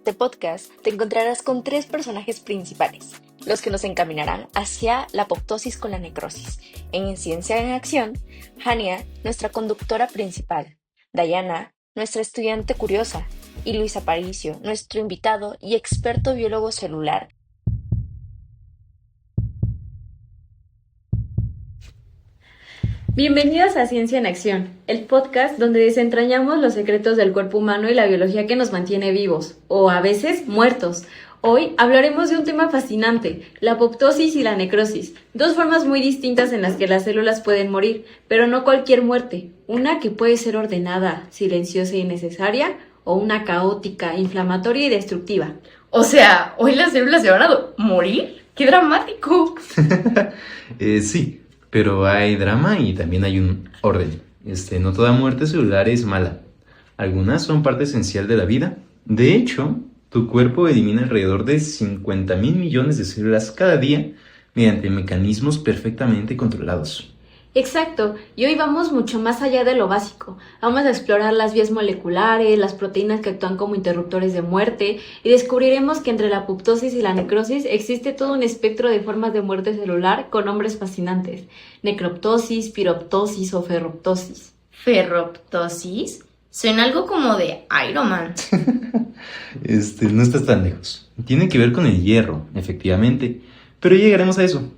este podcast te encontrarás con 3 personajes principales, los que nos encaminarán hacia la apoptosis con la necrosis. En Ciencia en Acción, Hania, nuestra conductora principal, Dayana, nuestra estudiante curiosa, y Luis Aparicio, nuestro invitado y experto biólogo celular. Bienvenidos a Ciencia en Acción, el podcast donde desentrañamos los secretos del cuerpo humano y la biología que nos mantiene vivos, o a veces muertos. Hoy hablaremos de un tema fascinante, la apoptosis y la necrosis, 2 formas muy distintas en las que las células pueden morir, pero no cualquier muerte, una que puede ser ordenada, silenciosa y necesaria, o una caótica, inflamatoria y destructiva. O sea, ¿hoy las células se van a morir? ¡Qué dramático! Sí. Pero hay drama y también hay un orden. No toda muerte celular es mala. Algunas son parte esencial de la vida. De hecho, tu cuerpo elimina alrededor de 50,000 millones de células cada día mediante mecanismos perfectamente controlados. Exacto, y hoy vamos mucho más allá de lo básico. Vamos a explorar las vías moleculares, las proteínas que actúan como interruptores de muerte y descubriremos que entre la apoptosis y la necrosis existe todo un espectro de formas de muerte celular con nombres fascinantes. Necroptosis, piroptosis o ferroptosis. ¿Ferroptosis? Suena algo como de Iron Man. No estás tan lejos. Tiene que ver con el hierro, efectivamente. Pero llegaremos a eso.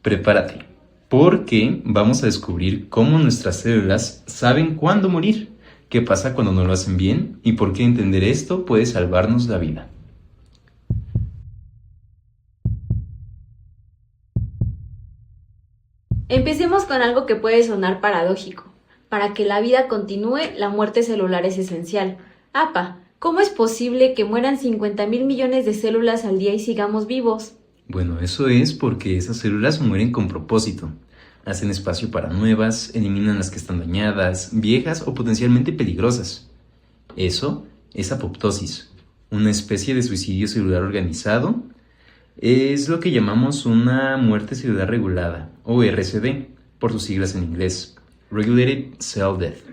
Prepárate. Porque vamos a descubrir cómo nuestras células saben cuándo morir, qué pasa cuando no lo hacen bien y por qué entender esto puede salvarnos la vida. Empecemos con algo que puede sonar paradójico. Para que la vida continúe, la muerte celular es esencial. ¿Cómo es posible que mueran 50,000 millones de células al día y sigamos vivos? Bueno, eso es porque esas células mueren con propósito. Hacen espacio para nuevas, eliminan las que están dañadas, viejas o potencialmente peligrosas. Eso es apoptosis, una especie de suicidio celular organizado. Es lo que llamamos una muerte celular regulada, o RCD, por sus siglas en inglés, Regulated Cell Death.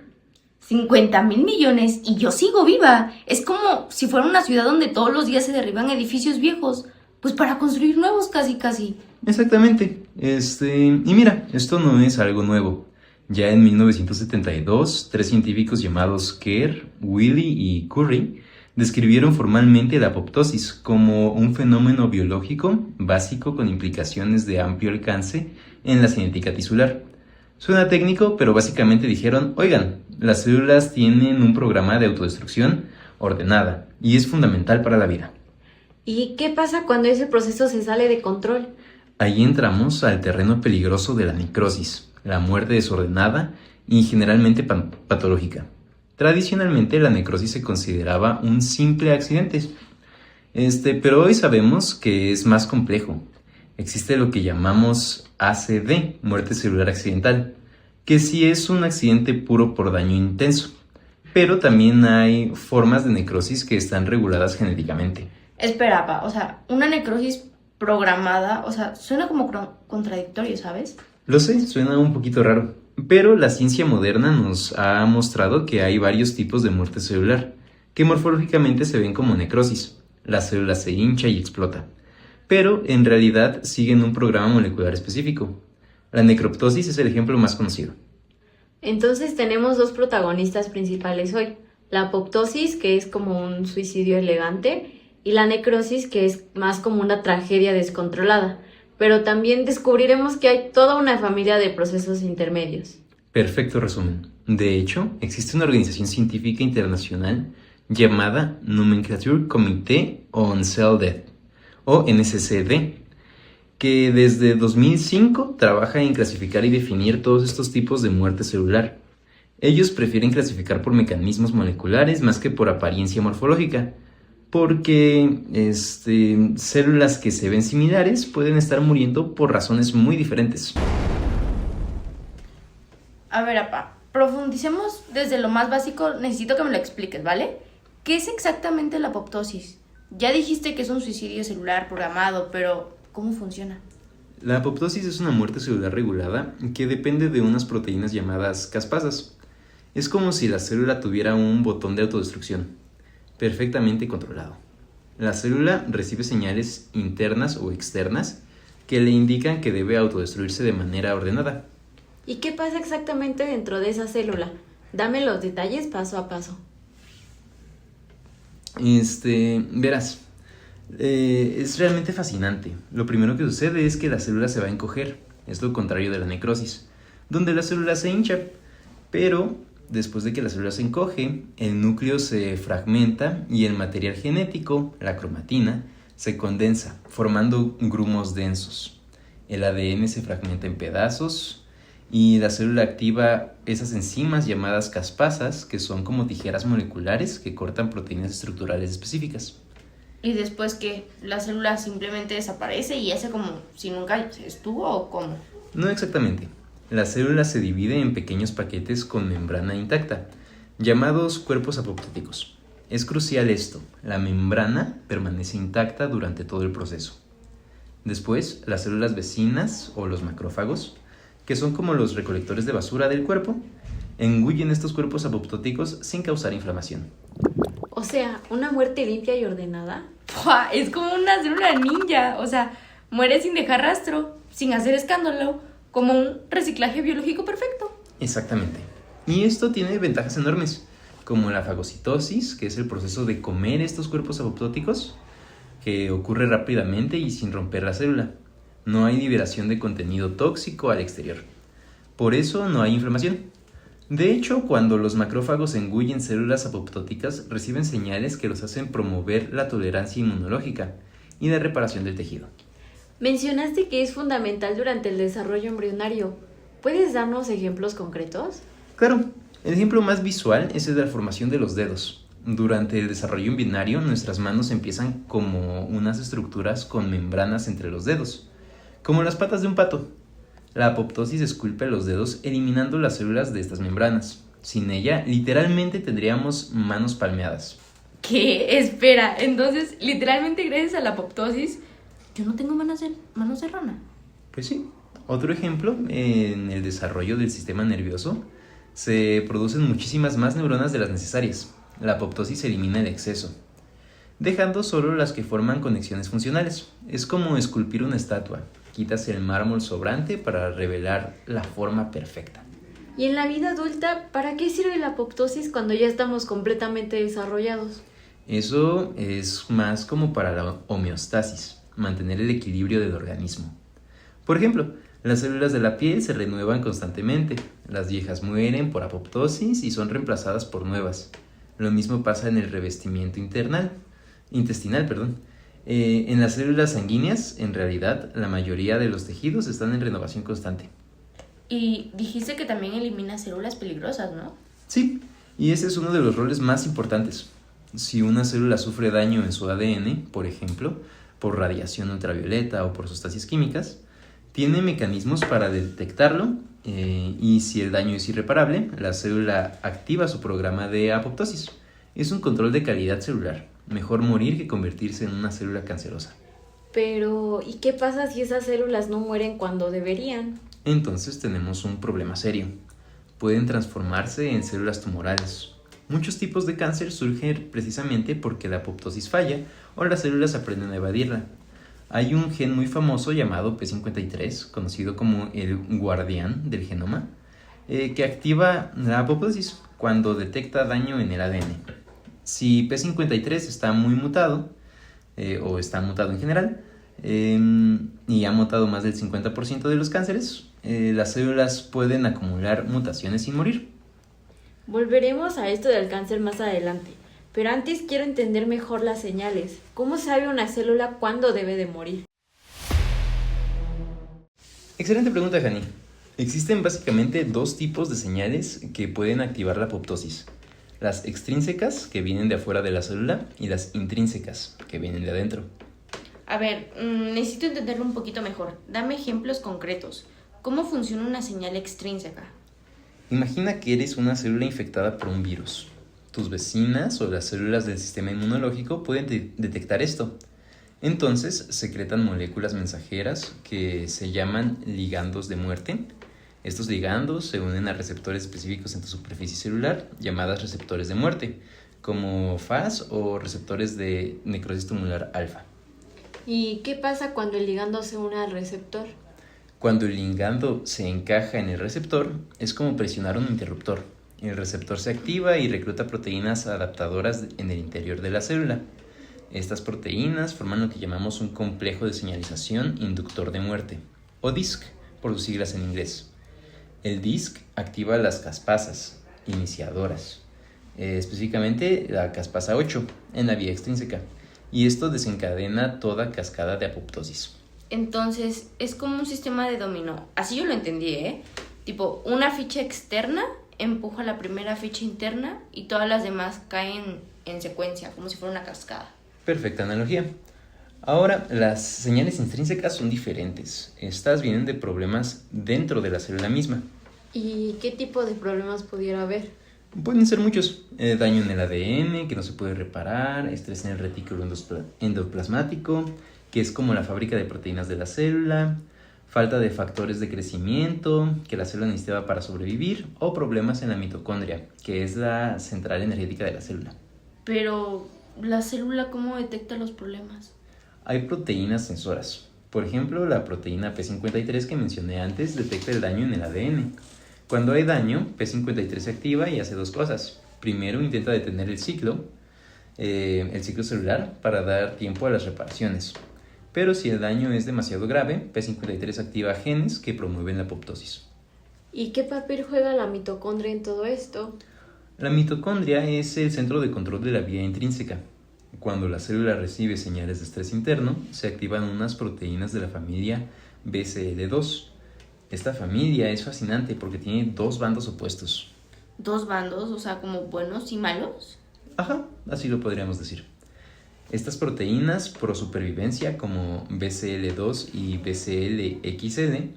50,000 millones y yo sigo viva. Es como si fuera una ciudad donde todos los días se derriban edificios viejos. Pues para construir nuevos casi. Exactamente. Y mira, esto no es algo nuevo. Ya en 1972, 3 científicos llamados Kerr, Wiley y Curry describieron formalmente la apoptosis como un fenómeno biológico básico con implicaciones de amplio alcance en la cinética tisular. Suena técnico, pero básicamente dijeron, oigan, las células tienen un programa de autodestrucción ordenada y es fundamental para la vida. ¿Y qué pasa cuando ese proceso se sale de control? Ahí entramos al terreno peligroso de la necrosis, la muerte desordenada y generalmente patológica. Tradicionalmente la necrosis se consideraba un simple accidente, pero hoy sabemos que es más complejo. Existe lo que llamamos ACD, muerte celular accidental, que sí es un accidente puro por daño intenso, pero también hay formas de necrosis que están reguladas genéticamente. Espera, una necrosis programada, suena como contradictorio, ¿sabes? Lo sé, suena un poquito raro, pero la ciencia moderna nos ha mostrado que hay varios tipos de muerte celular, que morfológicamente se ven como necrosis. La célula se hincha y explota, pero en realidad siguen un programa molecular específico. La necroptosis es el ejemplo más conocido. Entonces tenemos 2 protagonistas principales hoy, la apoptosis, que es como un suicidio elegante, y la necrosis, que es más como una tragedia descontrolada. Pero también descubriremos que hay toda una familia de procesos intermedios. Perfecto resumen. De hecho, existe una organización científica internacional llamada Nomenclature Committee on Cell Death, o NCCD, que desde 2005 trabaja en clasificar y definir todos estos tipos de muerte celular. Ellos prefieren clasificar por mecanismos moleculares más que por apariencia morfológica, porque células que se ven similares pueden estar muriendo por razones muy diferentes. A ver, profundicemos desde lo más básico. Necesito que me lo expliques, ¿vale? ¿Qué es exactamente la apoptosis? Ya dijiste que es un suicidio celular programado, pero ¿cómo funciona? La apoptosis es una muerte celular regulada que depende de unas proteínas llamadas caspasas. Es como si la célula tuviera un botón de autodestrucción, perfectamente controlado. La célula recibe señales internas o externas que le indican que debe autodestruirse de manera ordenada. ¿Y qué pasa exactamente dentro de esa célula? Dame los detalles paso a paso. Verás, es realmente fascinante. Lo primero que sucede es que la célula se va a encoger, es lo contrario de la necrosis, donde la célula se hincha, pero después de que la célula se encoge, el núcleo se fragmenta y el material genético, la cromatina, se condensa, formando grumos densos. El ADN se fragmenta en pedazos y la célula activa esas enzimas llamadas caspasas, que son como tijeras moleculares que cortan proteínas estructurales específicas. Y después que la célula simplemente desaparece y hace como si nunca estuvo o cómo. No exactamente. La célula se divide en pequeños paquetes con membrana intacta, llamados cuerpos apoptóticos. Es crucial esto, la membrana permanece intacta durante todo el proceso. Después, las células vecinas o los macrófagos, que son como los recolectores de basura del cuerpo, engullen estos cuerpos apoptóticos sin causar inflamación. O sea, ¿una muerte limpia y ordenada? ¡Fua! Es como una célula ninja, o sea, muere sin dejar rastro, sin hacer escándalo, como un reciclaje biológico perfecto. Exactamente. Y esto tiene ventajas enormes, como la fagocitosis, que es el proceso de comer estos cuerpos apoptóticos, que ocurre rápidamente y sin romper la célula. No hay liberación de contenido tóxico al exterior. Por eso no hay inflamación. De hecho, cuando los macrófagos engullen células apoptóticas, reciben señales que los hacen promover la tolerancia inmunológica y la reparación del tejido. Mencionaste que es fundamental durante el desarrollo embrionario. ¿Puedes darnos ejemplos concretos? Claro, el ejemplo más visual es el de la formación de los dedos. Durante el desarrollo embrionario, nuestras manos empiezan como unas estructuras con membranas entre los dedos, como las patas de un pato. La apoptosis esculpe los dedos eliminando las células de estas membranas. Sin ella, literalmente tendríamos manos palmeadas. ¿Qué? Espera, entonces, literalmente gracias a la apoptosis, yo no tengo manos de rana. Pues sí. Otro ejemplo, en el desarrollo del sistema nervioso, se producen muchísimas más neuronas de las necesarias. La apoptosis elimina el exceso, dejando solo las que forman conexiones funcionales. Es como esculpir una estatua. Quitas el mármol sobrante para revelar la forma perfecta. Y en la vida adulta, ¿para qué sirve la apoptosis cuando ya estamos completamente desarrollados? Eso es más como para la homeostasis, mantener el equilibrio del organismo. Por ejemplo, las células de la piel se renuevan constantemente. Las viejas mueren por apoptosis y son reemplazadas por nuevas. Lo mismo pasa en el revestimiento intestinal. En las células sanguíneas, en realidad, la mayoría de los tejidos están en renovación constante. Y dijiste que también elimina células peligrosas, ¿no? Sí, y ese es uno de los roles más importantes. Si una célula sufre daño en su ADN, por ejemplo, por radiación ultravioleta o por sustancias químicas, tiene mecanismos para detectarlo y si el daño es irreparable, la célula activa su programa de apoptosis. Es un control de calidad celular. Mejor morir que convertirse en una célula cancerosa. Pero, ¿y qué pasa si esas células no mueren cuando deberían? Entonces tenemos un problema serio. Pueden transformarse en células tumorales. Muchos tipos de cáncer surgen precisamente porque la apoptosis falla o las células aprenden a evadirla. Hay un gen muy famoso llamado P53, conocido como el guardián del genoma, que activa la apoptosis cuando detecta daño en el ADN. Si P53 está muy mutado, o está mutado en general, y ha mutado más del 50% de los cánceres, las células pueden acumular mutaciones sin morir. Volveremos a esto del cáncer más adelante, pero antes quiero entender mejor las señales. ¿Cómo sabe una célula cuándo debe de morir? Excelente pregunta, Jani. Existen básicamente dos tipos de señales que pueden activar la apoptosis. Las extrínsecas, que vienen de afuera de la célula, y las intrínsecas, que vienen de adentro. A ver, necesito entenderlo un poquito mejor. Dame ejemplos concretos. ¿Cómo funciona una señal extrínseca? Imagina que eres una célula infectada por un virus. Tus vecinas o las células del sistema inmunológico pueden detectar esto. Entonces secretan moléculas mensajeras que se llaman ligandos de muerte. Estos ligandos se unen a receptores específicos en tu superficie celular, llamadas receptores de muerte, como FAS o receptores de necrosis tumular alfa. ¿Y qué pasa cuando el ligando se une al receptor? Cuando el ligando se encaja en el receptor, es como presionar un interruptor. El receptor se activa y recluta proteínas adaptadoras en el interior de la célula. Estas proteínas forman lo que llamamos un complejo de señalización inductor de muerte, o DISC, por sus siglas en inglés. El DISC activa las caspasas iniciadoras, específicamente la caspasa 8, en la vía extrínseca, y esto desencadena toda cascada de apoptosis. Entonces, es como un sistema de dominó. Así yo lo entendí, ¿eh? Tipo, una ficha externa empuja la primera ficha interna y todas las demás caen en secuencia, como si fuera una cascada. Perfecta analogía. Ahora, las señales intrínsecas son diferentes. Estas vienen de problemas dentro de la célula misma. ¿Y qué tipo de problemas pudiera haber? Pueden ser muchos. Daño en el ADN, que no se puede reparar, estrés en el retículo endoplasmático, que es como la fábrica de proteínas de la célula, falta de factores de crecimiento que la célula necesitaba para sobrevivir, o problemas en la mitocondria, que es la central energética de la célula. Pero, ¿la célula cómo detecta los problemas? Hay proteínas sensoras. Por ejemplo, la proteína P53 que mencioné antes detecta el daño en el ADN. Cuando hay daño, P53 se activa y hace dos cosas. Primero, intenta detener el ciclo celular para dar tiempo a las reparaciones. Pero si el daño es demasiado grave, P53 activa genes que promueven la apoptosis. ¿Y qué papel juega la mitocondria en todo esto? La mitocondria es el centro de control de la vía intrínseca. Cuando la célula recibe señales de estrés interno, se activan unas proteínas de la familia BCL2. Esta familia es fascinante porque tiene dos bandos opuestos. ¿Dos bandos? O sea, como buenos y malos. Ajá, así lo podríamos decir. Estas proteínas pro supervivencia como BCL2 y BCLXL,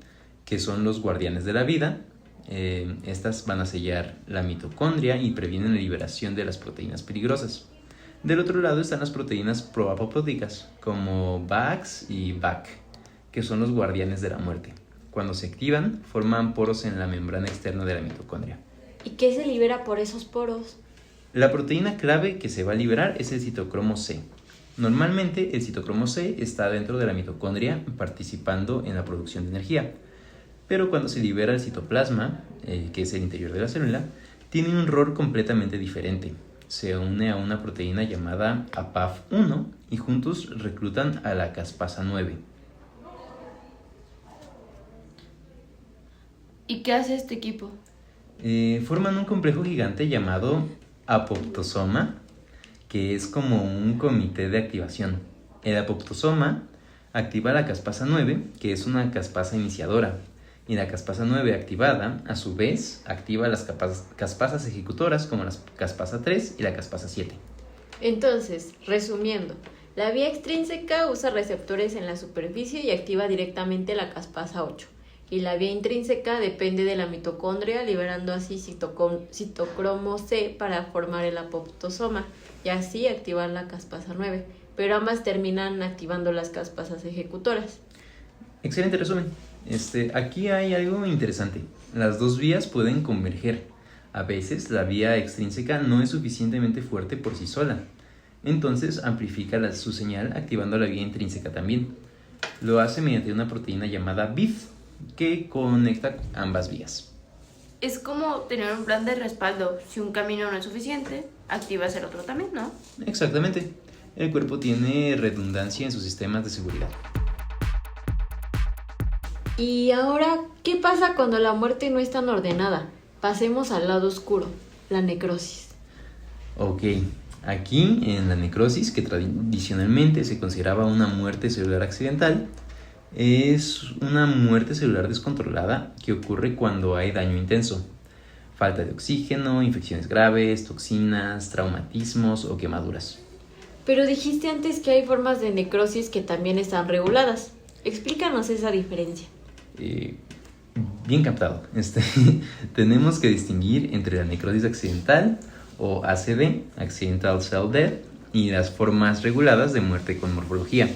que son los guardianes de la vida, estas van a sellar la mitocondria y previenen la liberación de las proteínas peligrosas. Del otro lado están las proteínas proapoptóticas como BAX y BAC, que son los guardianes de la muerte. Cuando se activan, forman poros en la membrana externa de la mitocondria. ¿Y qué se libera por esos poros? La proteína clave que se va a liberar es el citocromo C. Normalmente el citocromo C está dentro de la mitocondria participando en la producción de energía, pero cuando se libera el citoplasma, que es el interior de la célula, tiene un rol completamente diferente. Se une a una proteína llamada APAF1 y juntos reclutan a la caspasa 9. ¿Y qué hace este equipo? Forman un complejo gigante llamado apoptosoma, que es como un comité de activación. El apoptosoma activa la caspasa 9, que es una caspasa iniciadora, y la caspasa 9 activada, a su vez, activa las caspasas ejecutoras como la caspasa 3 y la caspasa 7. Entonces, resumiendo, la vía extrínseca usa receptores en la superficie y activa directamente la caspasa 8. Y la vía intrínseca depende de la mitocondria, liberando así citocromo C para formar el apoptosoma y así activar la caspasa 9. Pero ambas terminan activando las caspasas ejecutoras. Excelente resumen. Aquí hay algo interesante. Las dos vías pueden converger. A veces la vía extrínseca no es suficientemente fuerte por sí sola. Entonces amplifica su señal activando la vía intrínseca también. Lo hace mediante una proteína llamada BIF que conecta ambas vías. Es como tener un plan de respaldo. Si un camino no es suficiente, activas el otro también, ¿no? Exactamente. El cuerpo tiene redundancia en sus sistemas de seguridad. Y ahora, ¿qué pasa cuando la muerte no es tan ordenada? Pasemos al lado oscuro, la necrosis. Ok, aquí en la necrosis, que tradicionalmente se consideraba una muerte celular accidental, es una muerte celular descontrolada que ocurre cuando hay daño intenso. Falta de oxígeno, infecciones graves, toxinas, traumatismos o quemaduras. Pero dijiste antes que hay formas de necrosis que también están reguladas. Explícanos esa diferencia. Bien captado. Tenemos que distinguir entre la necrosis accidental o ACD, Accidental Cell Death, y las formas reguladas de muerte con morfología.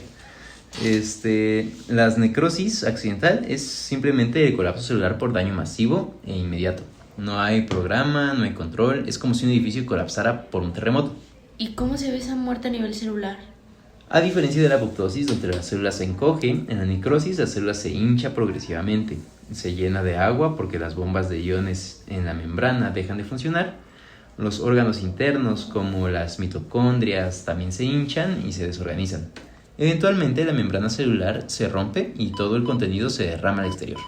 Las necrosis accidental es simplemente el colapso celular por daño masivo e inmediato. No hay programa, no hay control, es como si un edificio colapsara por un terremoto. ¿Y cómo se ve esa muerte a nivel celular? A diferencia de la apoptosis, donde la célula se encoge, en la necrosis la célula se hincha progresivamente. Se llena de agua porque las bombas de iones en la membrana dejan de funcionar. Los órganos internos, como las mitocondrias, también se hinchan y se desorganizan. Eventualmente la membrana celular se rompe y todo el contenido se derrama al exterior.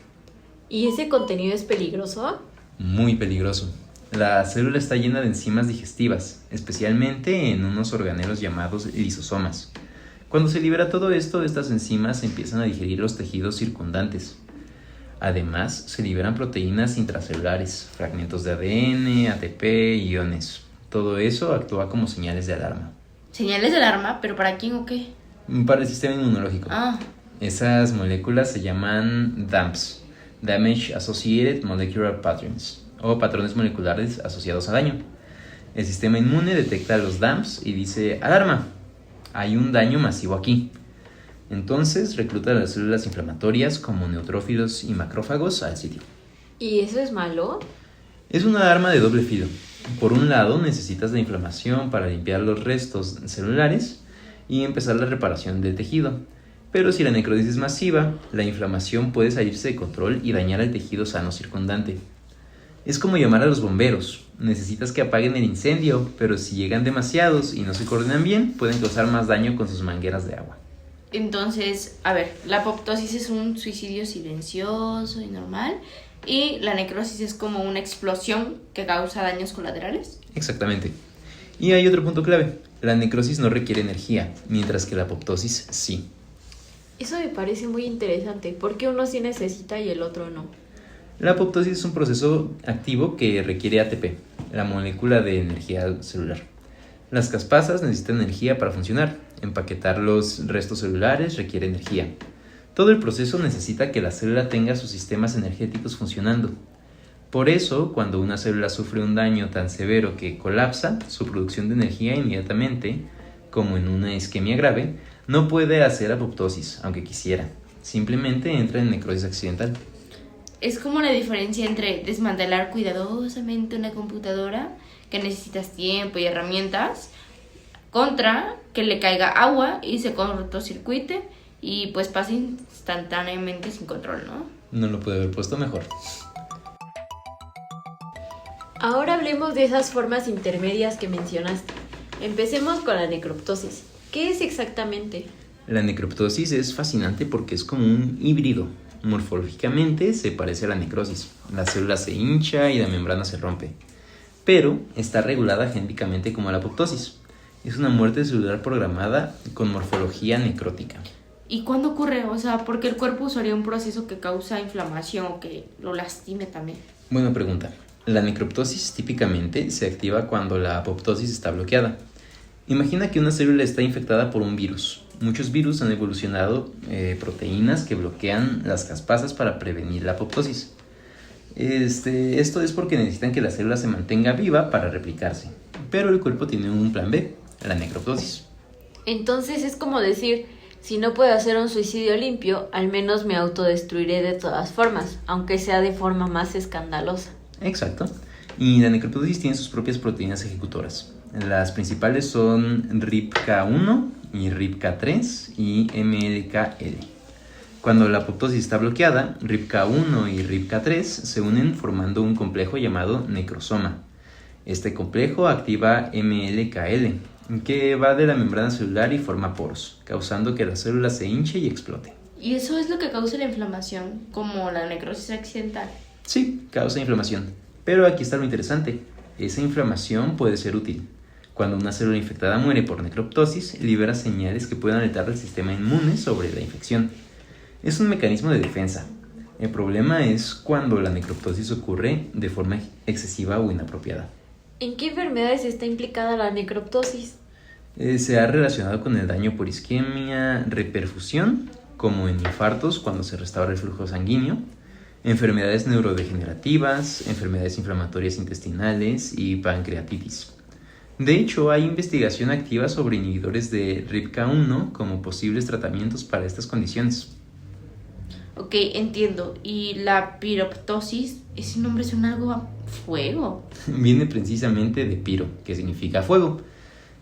¿Y ese contenido es peligroso? Muy peligroso. La célula está llena de enzimas digestivas, especialmente en unos organelos llamados lisosomas. Cuando se libera todo esto, estas enzimas empiezan a digerir los tejidos circundantes. Además, se liberan proteínas intracelulares, fragmentos de ADN, ATP, iones. Todo eso actúa como señales de alarma. ¿Señales de alarma? ¿Pero para quién o qué? Para el sistema inmunológico. Esas moléculas se llaman DAMPs, Damage Associated Molecular Patterns, o patrones moleculares asociados a daño. El sistema inmune detecta los DAMPs y dice: ¡alarma! Hay un daño masivo aquí. Entonces recluta las células inflamatorias como neutrófilos y macrófagos al sitio. ¿Y eso es malo? Es una arma de doble filo. Por un lado, necesitas la inflamación para limpiar los restos celulares y empezar la reparación del tejido. Pero si la necrosis es masiva, la inflamación puede salirse de control y dañar al tejido sano circundante. Es como llamar a los bomberos. Necesitas que apaguen el incendio, pero si llegan demasiados y no se coordinan bien, pueden causar más daño con sus mangueras de agua. Entonces, a ver, la apoptosis es un suicidio silencioso y normal, y la necrosis es como una explosión que causa daños colaterales. Exactamente. Y hay otro punto clave. La necrosis no requiere energía, mientras que la apoptosis sí. Eso me parece muy interesante. ¿Por qué uno sí necesita y el otro no? La apoptosis es un proceso activo que requiere ATP, la molécula de energía celular. Las caspasas necesitan energía para funcionar. Empaquetar los restos celulares requiere energía. Todo el proceso necesita que la célula tenga sus sistemas energéticos funcionando. Por eso, cuando una célula sufre un daño tan severo que colapsa, su producción de energía inmediatamente, como en una isquemia grave, no puede hacer apoptosis, aunque quisiera. Simplemente entra en necrosis accidental. Es como la diferencia entre desmantelar cuidadosamente una computadora, que necesitas tiempo y herramientas, contra que le caiga agua y se cortocircuite y pues pase instantáneamente sin control, ¿no? No lo pude haber puesto mejor. Ahora hablemos de esas formas intermedias que mencionaste. Empecemos con la necroptosis. ¿Qué es exactamente? La necroptosis es fascinante porque es como un híbrido. Morfológicamente se parece a la necrosis. La célula se hincha y la membrana se rompe. Pero está regulada genéticamente como la apoptosis. Es una muerte celular programada con morfología necrótica. ¿Y cuándo ocurre? O sea, ¿por qué el cuerpo usaría un proceso que causa inflamación o que lo lastime también? Buena pregunta. La necroptosis típicamente se activa cuando la apoptosis está bloqueada. Imagina que una célula está infectada por un virus. Muchos virus han evolucionado proteínas que bloquean las caspasas para prevenir la apoptosis. Esto es porque necesitan que la célula se mantenga viva para replicarse. Pero el cuerpo tiene un plan B, la necroptosis. Entonces es como decir, si no puedo hacer un suicidio limpio, al menos me autodestruiré de todas formas, aunque sea de forma más escandalosa. Exacto. Y la necroptosis tiene sus propias proteínas ejecutoras. Las principales son RIPK1 y RIPK3 y MLKL. Cuando la apoptosis está bloqueada, RIPK1 y RIPK3 se unen formando un complejo llamado necrosoma. Este complejo activa MLKL, que va de la membrana celular y forma poros, causando que la célula se hinche y explote. ¿Y eso es lo que causa la inflamación, como la necrosis accidental? Sí, causa inflamación. Pero aquí está lo interesante. Esa inflamación puede ser útil. Cuando una célula infectada muere por necroptosis, libera señales que pueden alertar al sistema inmune sobre la infección. Es un mecanismo de defensa. El problema es cuando la necroptosis ocurre de forma excesiva o inapropiada. ¿En qué enfermedades está implicada la necroptosis? Se ha relacionado con el daño por isquemia, reperfusión, como en infartos cuando se restaura el flujo sanguíneo, enfermedades neurodegenerativas, enfermedades inflamatorias intestinales y pancreatitis. De hecho, hay investigación activa sobre inhibidores de RIPK1 como posibles tratamientos para estas condiciones. Ok, entiendo. ¿Y la piroptosis? Ese nombre suena algo Fuego. Viene precisamente de piro, que significa fuego.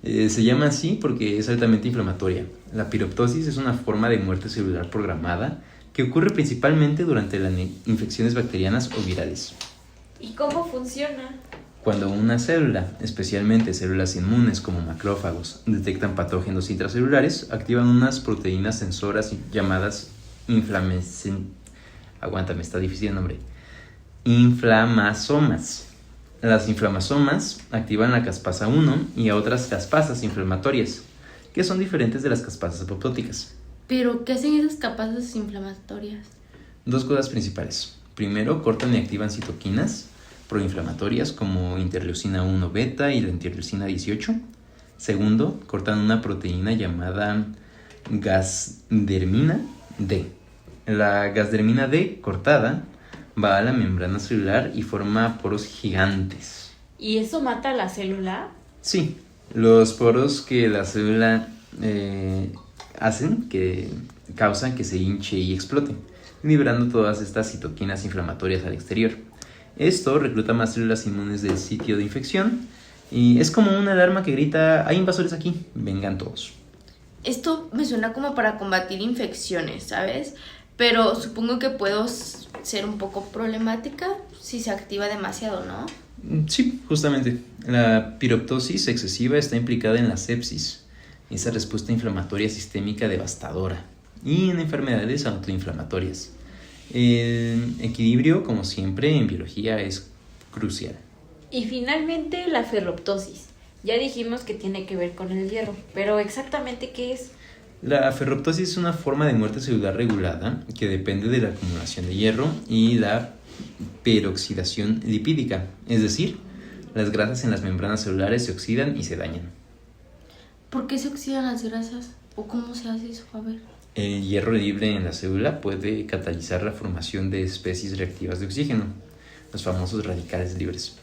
Se llama así porque es altamente inflamatoria. La piroptosis es una forma de muerte celular programada que ocurre principalmente durante las infecciones bacterianas o virales. ¿Y cómo funciona? Cuando una célula, especialmente células inmunes como macrófagos, detectan patógenos intracelulares, activan unas proteínas sensoras llamadas inflamasomas. Las inflamasomas activan la caspasa 1 y a otras caspasas inflamatorias, que son diferentes de las caspasas apoptóticas. ¿Pero qué hacen esas capaces inflamatorias? Dos cosas principales. Primero, cortan y activan citoquinas proinflamatorias como interleucina 1 beta y la interleucina 18. Segundo, cortan una proteína llamada gasdermina D. La gasdermina D cortada va a la membrana celular y forma poros gigantes. ¿Y eso mata a la célula? Sí, los poros que la célula hacen que causan que se hinche y explote, liberando todas estas citoquinas inflamatorias al exterior. Esto recluta más células inmunes del sitio de infección y es como una alarma que grita: hay invasores aquí, vengan todos. Esto me suena como para combatir infecciones, ¿sabes? Pero supongo que puedo ser un poco problemática si se activa demasiado, ¿no? Sí, justamente. La piroptosis excesiva está implicada en la sepsis, esa respuesta inflamatoria sistémica devastadora, y en enfermedades autoinflamatorias. El equilibrio, como siempre, en biología es crucial. Y finalmente la ferroptosis. Ya dijimos que tiene que ver con el hierro, pero ¿exactamente qué es? La ferroptosis es una forma de muerte celular regulada que depende de la acumulación de hierro y la peroxidación lipídica, es decir, las grasas en las membranas celulares se oxidan y se dañan. ¿Por qué se oxidan las grasas? ¿O cómo se hace eso? A ver. El hierro libre en la célula puede catalizar la formación de especies reactivas de oxígeno, los famosos radicales libres.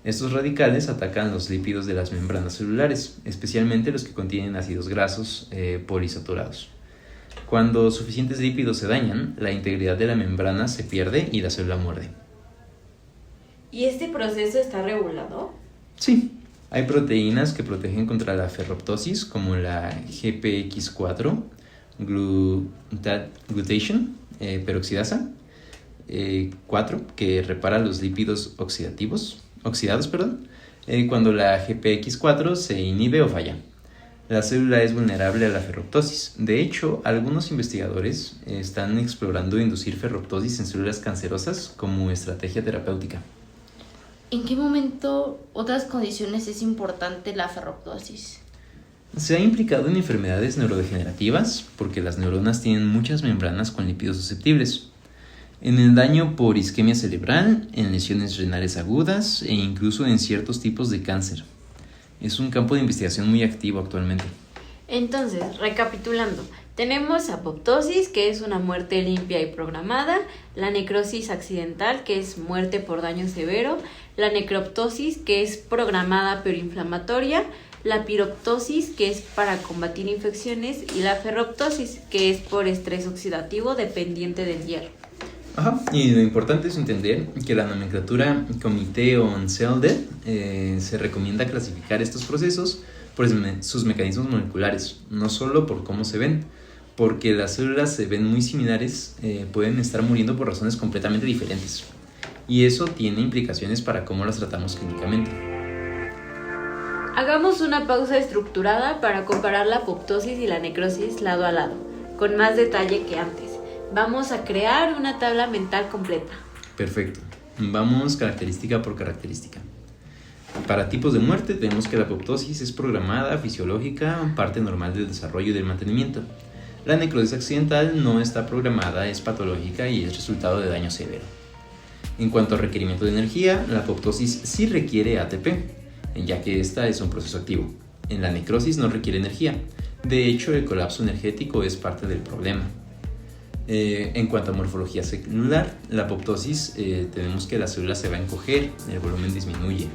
Estos radicales atacan los lípidos de las membranas celulares, especialmente los que contienen ácidos grasos poliinsaturados. Cuando suficientes lípidos se dañan, la integridad de la membrana se pierde y la célula muere. ¿Y este proceso está regulado? Sí, hay proteínas que protegen contra la ferroptosis, como la GPX4 glutation peroxidasa 4, que repara los lípidos oxidados, cuando la GPX4 se inhibe o falla. La célula es vulnerable a la ferroptosis. De hecho, algunos investigadores están explorando inducir ferroptosis en células cancerosas como estrategia terapéutica. ¿En qué momento otras condiciones es importante la ferroptosis? Se ha implicado en enfermedades neurodegenerativas porque las neuronas tienen muchas membranas con lípidos susceptibles, en el daño por isquemia cerebral, en lesiones renales agudas e incluso en ciertos tipos de cáncer. Es un campo de investigación muy activo actualmente. Entonces, recapitulando, tenemos apoptosis, que es una muerte limpia y programada, la necrosis accidental, que es muerte por daño severo, la necroptosis, que es programada pero inflamatoria, la piroptosis, que es para combatir infecciones, y la ferroptosis, que es por estrés oxidativo dependiente del hierro. Y lo importante es entender que la nomenclatura Comité on Cell Death se recomienda clasificar estos procesos por sus mecanismos moleculares, no solo por cómo se ven, porque las células se ven muy similares, pueden estar muriendo por razones completamente diferentes, y eso tiene implicaciones para cómo las tratamos clínicamente. Hagamos una pausa estructurada para comparar la apoptosis y la necrosis lado a lado, con más detalle que antes. Vamos a crear una tabla mental completa. Perfecto. Vamos característica por característica. Para tipos de muerte tenemos que la apoptosis es programada, fisiológica, parte normal del desarrollo y del mantenimiento. La necrosis accidental no está programada, es patológica y es resultado de daño severo. En cuanto a requerimiento de energía, la apoptosis sí requiere ATP, ya que esta es un proceso activo. En la necrosis no requiere energía. De hecho, el colapso energético es parte del problema. En cuanto a morfología celular, la apoptosis tenemos que la célula se va a encoger, el volumen disminuye.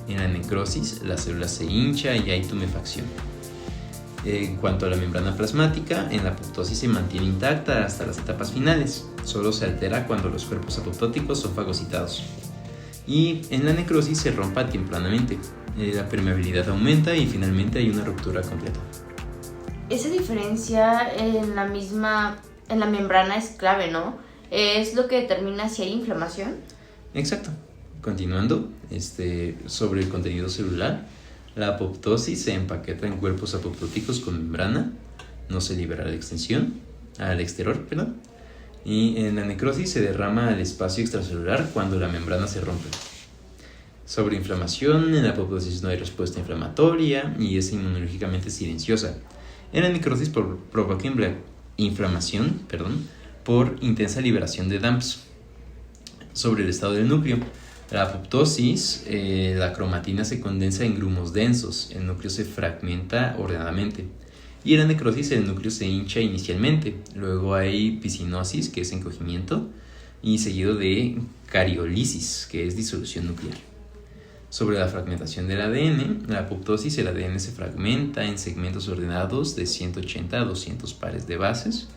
En la necrosis, la célula se hincha y hay tumefacción. En cuanto a la membrana plasmática, en la apoptosis se mantiene intacta hasta las etapas finales. Solo se altera cuando los cuerpos apoptóticos son fagocitados. y en la necrosis se rompa tempranamente. La permeabilidad aumenta y finalmente hay una ruptura completa. Esa diferencia en la membrana es clave, ¿no? Es lo que determina si hay inflamación. Exacto. Continuando, sobre el contenido celular, la apoptosis se empaqueta en cuerpos apoptóticos con membrana, no se libera al exterior, y en la necrosis se derrama al espacio extracelular cuando la membrana se rompe. Sobre inflamación, en la apoptosis no hay respuesta inflamatoria y es inmunológicamente silenciosa. En la necrosis provoca inflamación por intensa liberación de DAMPs. Sobre el estado del núcleo, la apoptosis, la cromatina se condensa en grumos densos, el núcleo se fragmenta ordenadamente. Y en la necrosis el núcleo se hincha inicialmente, luego hay piscinosis, que es encogimiento, y seguido de cariolisis, que es disolución nuclear. Sobre la fragmentación del ADN, la apoptosis, el ADN se fragmenta en segmentos ordenados de 180 a 200 pares de bases.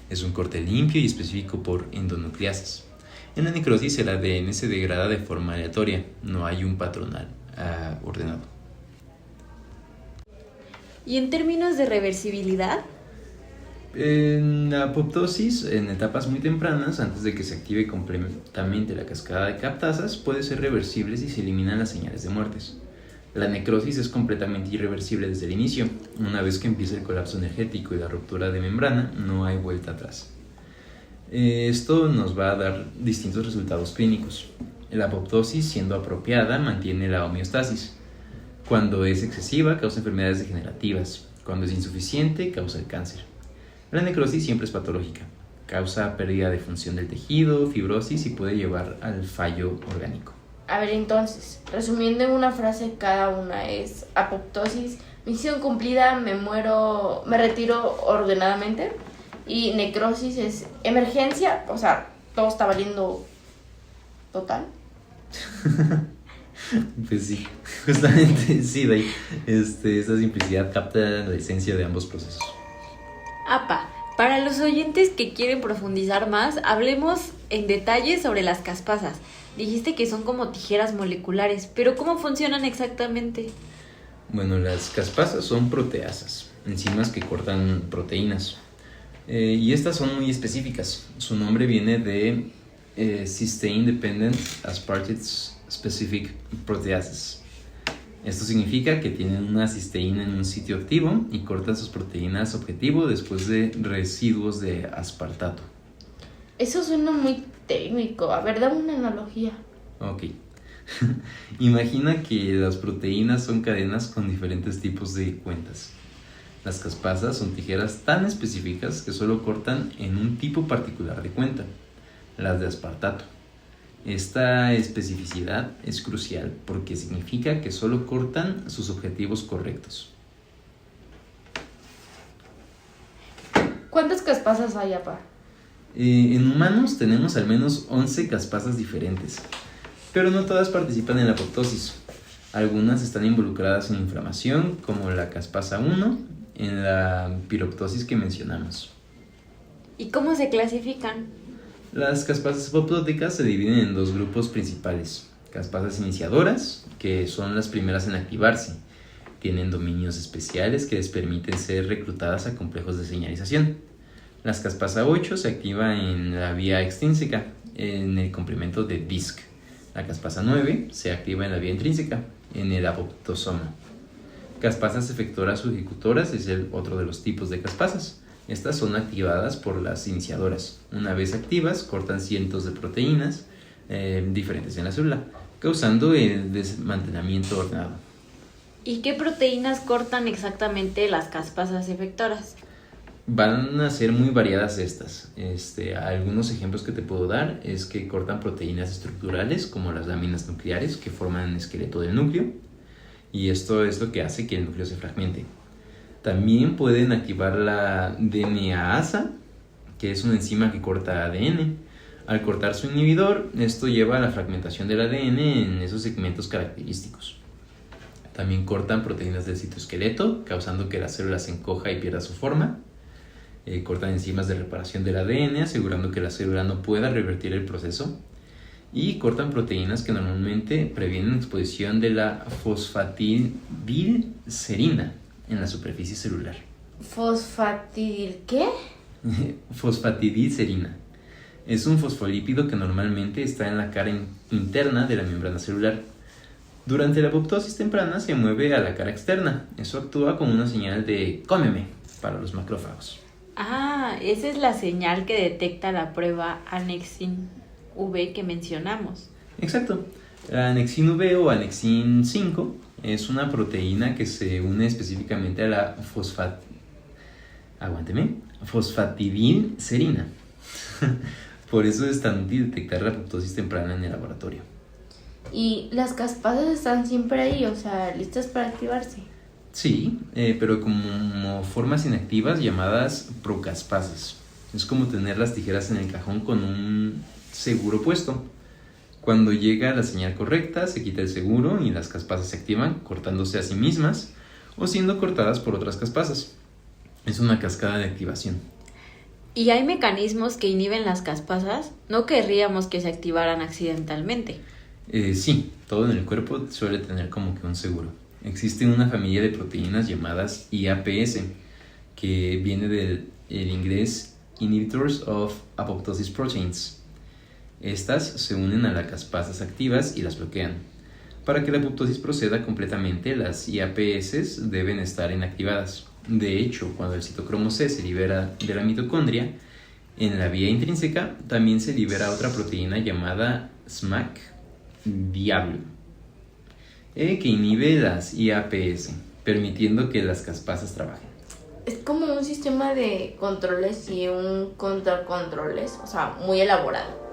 Es un corte limpio y específico por endonucleasas. En la necrosis el ADN se degrada de forma aleatoria, no hay un patrón ordenado. ¿Y en términos de reversibilidad? En la apoptosis, en etapas muy tempranas, antes de que se active completamente la cascada de captasas, puede ser reversible si se eliminan las señales de muertes. La necrosis es completamente irreversible desde el inicio. Una vez que empieza el colapso energético y la ruptura de membrana, no hay vuelta atrás. Esto nos va a dar distintos resultados clínicos. La apoptosis, siendo apropiada, mantiene la homeostasis. Cuando es excesiva, causa enfermedades degenerativas. Cuando es insuficiente, causa el cáncer. La necrosis siempre es patológica. Causa pérdida de función del tejido, fibrosis y puede llevar al fallo orgánico. A ver, entonces, resumiendo en una frase cada una es apoptosis, misión cumplida, me retiro ordenadamente. Y necrosis es emergencia, o sea, todo está valiendo total. Pues sí, justamente sí, de ahí, esta simplicidad capta la esencia de ambos procesos. APA, para los oyentes que quieren profundizar más, hablemos en detalle sobre las caspasas. Dijiste que son como tijeras moleculares, pero ¿cómo funcionan exactamente? Bueno, las caspasas son proteasas, enzimas que cortan proteínas. Y estas son muy específicas. Su nombre viene de Cysteine Dependent Aspartate Specific Proteases. Esto significa que tienen una cisteína en un sitio activo y cortan sus proteínas objetivo después de residuos de aspartato. Eso suena muy técnico. A ver, dame una analogía. Ok. Imagina que las proteínas son cadenas con diferentes tipos de cuentas. Las caspasas son tijeras tan específicas que solo cortan en un tipo particular de cuenta, las de aspartato. Esta especificidad es crucial porque significa que solo cortan sus objetivos correctos. ¿Cuántas caspasas hay, apa? En humanos tenemos al menos 11 caspasas diferentes, pero no todas participan en la apoptosis. Algunas están involucradas en inflamación, como la caspasa 1, en la piroptosis que mencionamos. ¿Y cómo se clasifican? Las caspasas apoptóticas se dividen en dos grupos principales. Caspasas iniciadoras, que son las primeras en activarse. Tienen dominios especiales que les permiten ser reclutadas a complejos de señalización. Las caspasa 8 se activa en la vía extrínseca, en el complemento de Disc. La caspasa 9 se activa en la vía intrínseca, en el apoptosoma. Caspasas efectoras o ejecutoras es el otro de los tipos de caspasas. Estas son activadas por las iniciadoras. Una vez activas, cortan cientos de proteínas diferentes en la célula, causando el desmantelamiento ordenado. ¿Y qué proteínas cortan exactamente las caspasas efectoras? Van a ser muy variadas estas. Algunos ejemplos que te puedo dar es que cortan proteínas estructurales como las láminas nucleares que forman el esqueleto del núcleo, y esto es lo que hace que el núcleo se fragmente. También pueden activar la DNAasa, que es una enzima que corta ADN. Al cortar su inhibidor, esto lleva a la fragmentación del ADN en esos segmentos característicos. También cortan proteínas del citoesqueleto, causando que la célula se encoja y pierda su forma. Cortan enzimas de reparación del ADN, asegurando que la célula no pueda revertir el proceso. y cortan proteínas que normalmente previenen la exposición de la fosfatidilcerina en la superficie celular. ¿Fosfatidil qué? Fosfatidilcerina es un fosfolípido que normalmente está en la cara interna de la membrana celular. Durante la apoptosis temprana se mueve a la cara externa. Eso actúa como una señal de cómeme para los macrófagos. Ah, esa es la señal que detecta la prueba Annexin V que mencionamos. Exacto. La Annexin V o Annexin 5 es una proteína que se une específicamente a la fosfatidilcerina. Por eso es tan útil detectar la apoptosis temprana en el laboratorio. Y las caspasas están siempre ahí, o sea, listas para activarse. Sí, pero como formas inactivas llamadas procaspasas. Es como tener las tijeras en el cajón con un seguro puesto. Cuando llega la señal correcta, se quita el seguro y las caspasas se activan cortándose a sí mismas o siendo cortadas por otras caspasas. Es una cascada de activación. ¿Y hay mecanismos que inhiben las caspasas? No querríamos que se activaran accidentalmente. Sí, todo en el cuerpo suele tener como que un seguro. Existe una familia de proteínas llamadas IAPS, que viene del inglés Inhibitors of Apoptosis Proteins. Estas se unen a las caspasas activas y las bloquean. Para que la apoptosis proceda completamente, las IAPS deben estar inactivadas. De hecho, cuando el citocromo C se libera de la mitocondria, en la vía intrínseca también se libera otra proteína llamada SMAC diablo, que inhibe las IAPS, permitiendo que las caspasas trabajen. Es como un sistema de controles y un contracontroles, o sea, muy elaborado.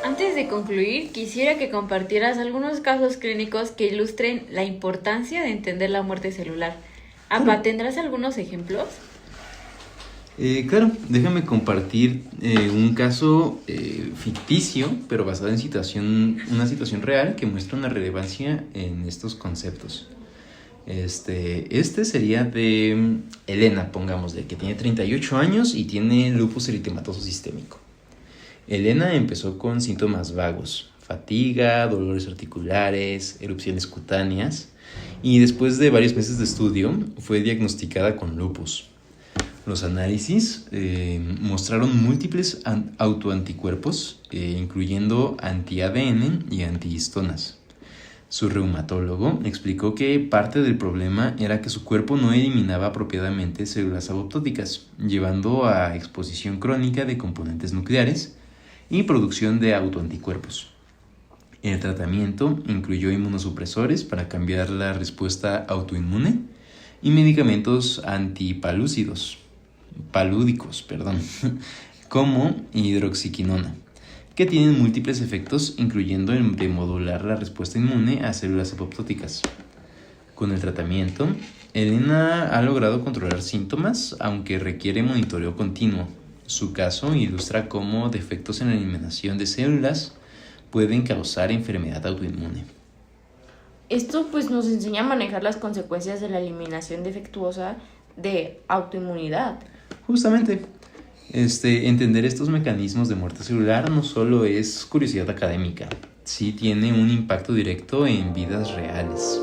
Antes de concluir, quisiera que compartieras algunos casos clínicos que ilustren la importancia de entender la muerte celular. Apa, ¿tendrás algunos ejemplos? Claro, déjame compartir un caso ficticio, pero basado en una situación real que muestra una relevancia en estos conceptos. Este sería de Elena, pongámosle, que tiene 38 años y tiene lupus eritematoso sistémico. Elena empezó con síntomas vagos, fatiga, dolores articulares, erupciones cutáneas, y después de varios meses de estudio fue diagnosticada con lupus. Los análisis mostraron múltiples autoanticuerpos, incluyendo anti-ADN y antihistonas. Su reumatólogo explicó que parte del problema era que su cuerpo no eliminaba apropiadamente células apoptóticas, llevando a exposición crónica de componentes nucleares y producción de autoanticuerpos. El tratamiento incluyó inmunosupresores para cambiar la respuesta autoinmune y medicamentos antipalúdicos, como hidroxiquinona, que tienen múltiples efectos, incluyendo el de modular la respuesta inmune a células apoptóticas. Con el tratamiento, Elena ha logrado controlar síntomas, aunque requiere monitoreo continuo. Su caso ilustra cómo defectos en la eliminación de células pueden causar enfermedad autoinmune. Esto pues nos enseña a manejar las consecuencias de la eliminación defectuosa de autoinmunidad. Justamente, entender estos mecanismos de muerte celular no solo es curiosidad académica, sí tiene un impacto directo en vidas reales.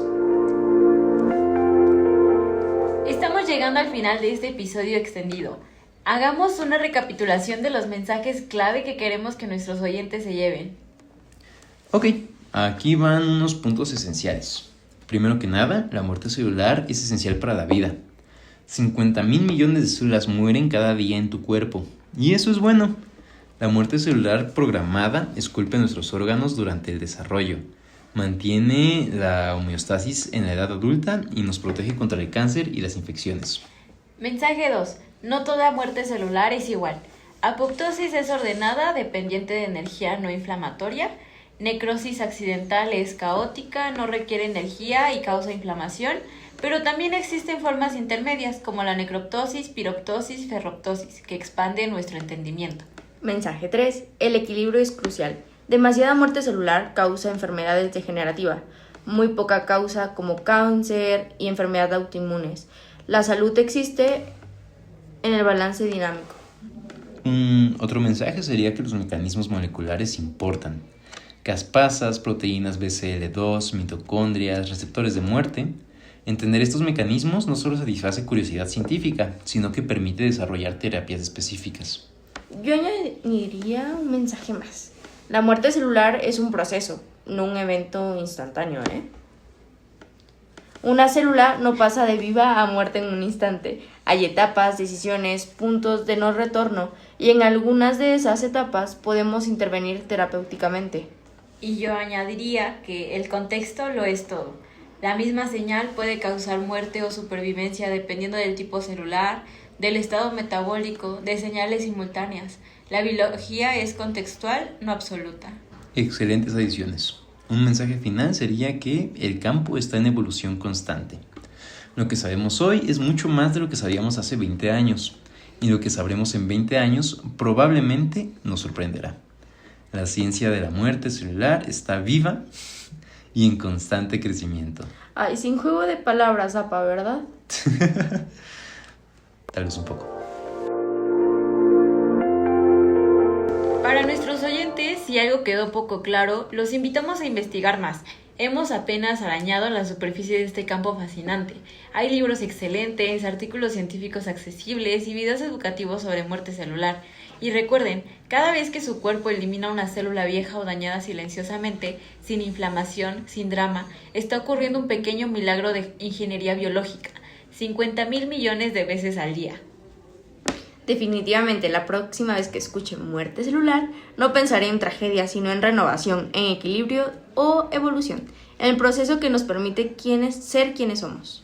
Estamos llegando al final de este episodio extendido. Hagamos una recapitulación de los mensajes clave que queremos que nuestros oyentes se lleven. Ok, aquí van unos puntos esenciales. Primero que nada, la muerte celular es esencial para la vida. 50,000 millones de células mueren cada día en tu cuerpo. Y eso es bueno. La muerte celular programada esculpe nuestros órganos durante el desarrollo. Mantiene la homeostasis en la edad adulta y nos protege contra el cáncer y las infecciones. Mensaje 2. No toda muerte celular es igual. Apoptosis es ordenada, dependiente de energía no inflamatoria. Necrosis accidental es caótica, no requiere energía y causa inflamación, pero también existen formas intermedias como la necroptosis, piroptosis, ferroptosis, que expande nuestro entendimiento. Mensaje 3. El equilibrio es crucial. Demasiada muerte celular causa enfermedades degenerativas, muy poca causa como cáncer y enfermedades autoinmunes. La salud existe en el balance dinámico. Otro mensaje sería que los mecanismos moleculares importan. Caspasas, proteínas BCL2, mitocondrias, receptores de muerte. Entender estos mecanismos no solo satisface curiosidad científica, sino que permite desarrollar terapias específicas. Yo añadiría un mensaje más. La muerte celular es un proceso, no un evento instantáneo, Una célula no pasa de viva a muerta en un instante. Hay etapas, decisiones, puntos de no retorno, y en algunas de esas etapas podemos intervenir terapéuticamente. Y yo añadiría que el contexto lo es todo. La misma señal puede causar muerte o supervivencia dependiendo del tipo celular, del estado metabólico, de señales simultáneas. La biología es contextual, no absoluta. Excelentes adiciones. Un mensaje final sería que el campo está en evolución constante. Lo que sabemos hoy es mucho más de lo que sabíamos hace 20 años, y lo que sabremos en 20 años probablemente nos sorprenderá. La ciencia de la muerte celular está viva y en constante crecimiento. Ay, sin juego de palabras, apa, ¿verdad? Tal vez un poco. Para nuestros oyentes, si algo quedó poco claro, los invitamos a investigar más. Hemos apenas arañado la superficie de este campo fascinante. Hay libros excelentes, artículos científicos accesibles y videos educativos sobre muerte celular. Y recuerden, cada vez que su cuerpo elimina una célula vieja o dañada silenciosamente, sin inflamación, sin drama, está ocurriendo un pequeño milagro de ingeniería biológica, 50,000 millones de veces al día. Definitivamente, la próxima vez que escuche muerte celular, no pensaré en tragedia, sino en renovación, en equilibrio o evolución, en el proceso que nos permite ser quienes somos.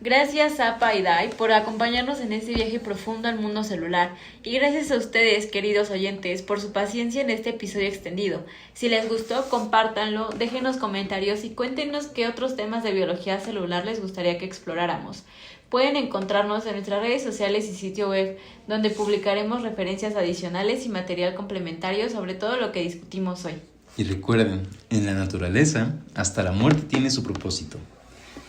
Gracias Zapa y Dai por acompañarnos en este viaje profundo al mundo celular, y gracias a ustedes, queridos oyentes, por su paciencia en este episodio extendido. Si les gustó, compártanlo, déjenos comentarios y cuéntenos qué otros temas de biología celular les gustaría que exploráramos. Pueden encontrarnos en nuestras redes sociales y sitio web, donde publicaremos referencias adicionales y material complementario sobre todo lo que discutimos hoy. Y recuerden, en la naturaleza, hasta la muerte tiene su propósito.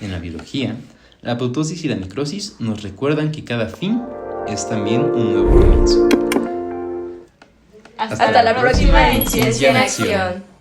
En la biología, la apoptosis y la necrosis nos recuerdan que cada fin es también un nuevo comienzo. Hasta la próxima en Ciencia en Acción.